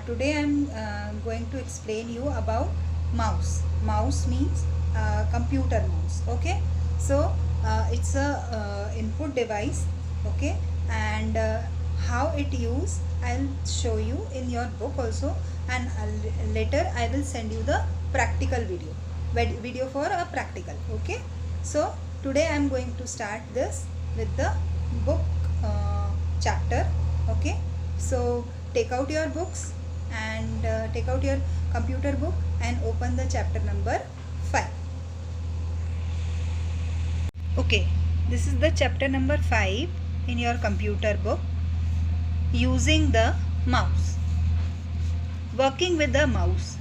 Today I'm going to explain you about mouse. Mouse means computer mouse. Okay, so it's a input device. Okay, and how it use I'll show you in your book also, and later I will send you the practical video for a practical. Okay, so today I'm going to start this with the book chapter. Okay, so take out your books and take out your computer book and open the chapter number 5. Okay, this is the chapter number 5 in your computer book. Using the mouse. Working with the mouse.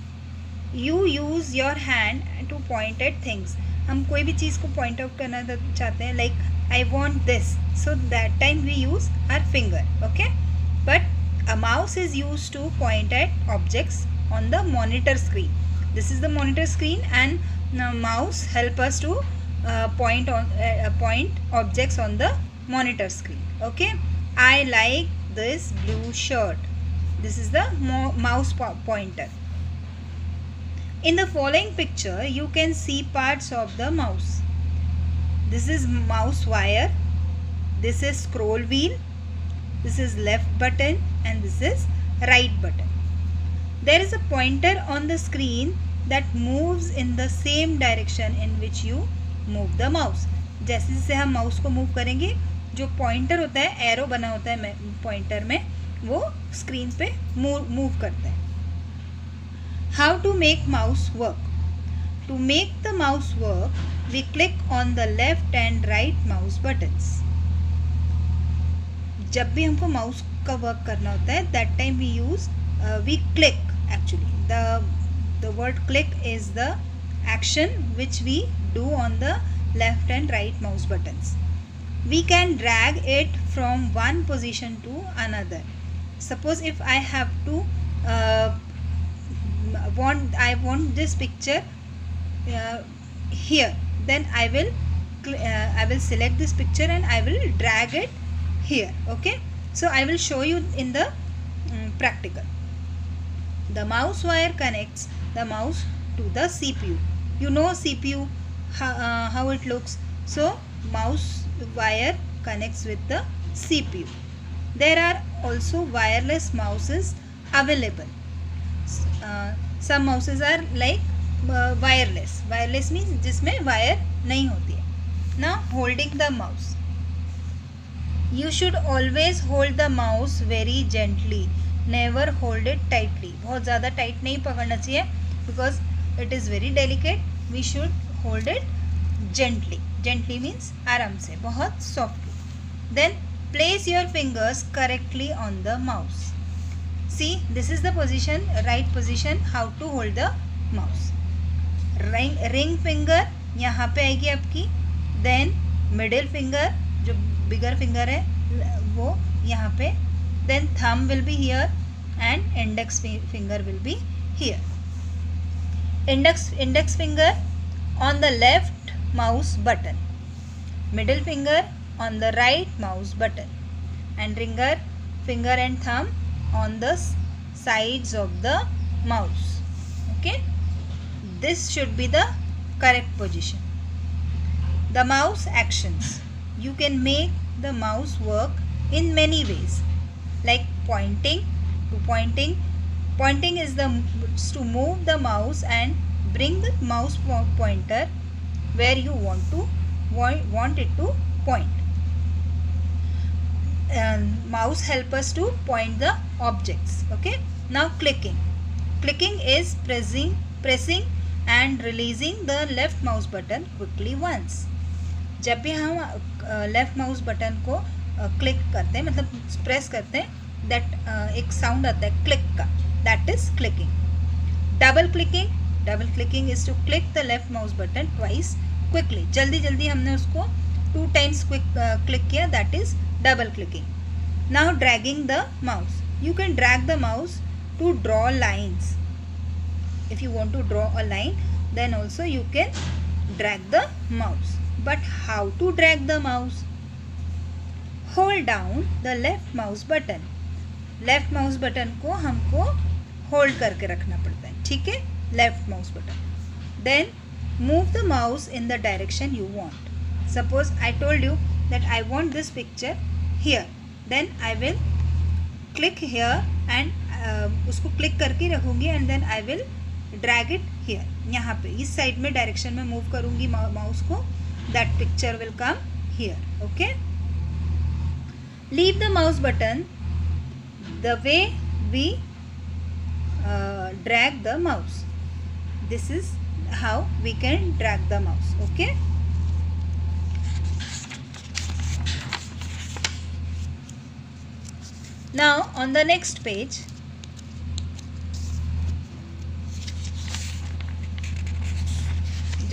You use your hand to point at things. हम कोई भी चीज़ को point out करना चाहते हैं, like I want this, so that time we use our finger. Okay, but a mouse is used to point at objects on the monitor screen. This is the monitor screen, and the mouse help us to point objects on the monitor screen. Okay, I like this blue shirt. This is the mouse pointer. In the following picture, you can see parts of the mouse. This is mouse wire. This is scroll wheel. This is left button and this is right button. There is a pointer on the screen that moves in the same direction in which you move the mouse. जैसे जैसे हम mouse को move करेंगे, जो pointer होता है, arrow बना होता है पॉइंटर में, वो स्क्रीन पे मूव करता है. How to make mouse work? To make the mouse work, we click on the left and right mouse buttons. जब भी हमको माउस का वर्क करना होता है, that time we click. Actually, the word click is the action which we do on the left and right mouse buttons. We can drag it from one position to another. Suppose if I have to I want this picture here, then I will select this picture and I will drag it here. Okay, so I will show you in the practical. The mouse wire connects the mouse to the CPU. You know CPU, how it looks. So mouse wire connects with the CPU. There are also wireless mouses available. Some mouses are like wireless. Wireless means जिसमें wire नहीं होती है. Now holding the mouse. You should always hold the mouse very gently. Never hold it tightly. बहुत ज़्यादा tight नहीं पकड़ना चाहिए because it is very delicate. We should hold it gently. Gently means आराम से, बहुत softly. Then place your fingers correctly on the mouse. See, this is the position, right position, how to hold the mouse. Ring finger यहाँ पे आएगी आपकी. Then middle finger, जो bigger finger है, वो यहाँ पे. Then thumb will be here and index finger will be here. Index finger on the left mouse button. Middle finger on the right mouse button. And ringer, finger and thumb on the sides of the mouse. Okay, this should be the correct position. The mouse actions. You can make the mouse work in many ways, like pointing. Pointing is to move the mouse and bring the mouse pointer where you want it to point. Mouse help us to point the objects. Okay, now clicking is pressing and releasing the left mouse button quickly once. जब भी हम left mouse button को click करते हैं, मतलब press करते हैं, that एक साउंड आता है क्लिक का, that is clicking. Double clicking is to click the left mouse button twice quickly. जल्दी हमने उसको 2 times क्लिक किया, that is double clicking. Now dragging the mouse. You can drag the mouse to draw lines. If you want to draw a line, then also you can drag the mouse. But how to drag the mouse? Hold down the left mouse button. Left mouse button को हमको hold करके रखना पड़ता है, ठीक है, left mouse button. Then move the mouse in the direction you want. Suppose I told you that I want this picture here, then I will click here and उसको click करके रखूँगी and then I will drag it here, यहाँ पे इस side में direction में move करूँगी mouse को, that picture will come here, okay. Leave the mouse button the way we drag the mouse. This is how we can drag the mouse, okay. Now on the next page,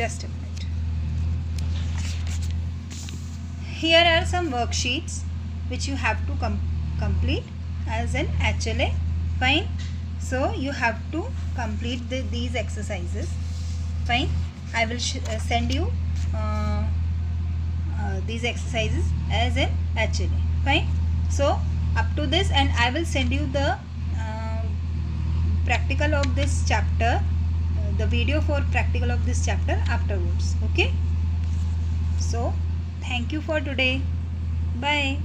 just a minute, here are some worksheets which you have to complete as an HLA, fine. So you have to complete these exercises, fine. I will send you these exercises as an HLA, fine. So up to this, and I will send you the practical of this chapter, the video for practical of this chapter afterwards, okay. So thank you for today, bye.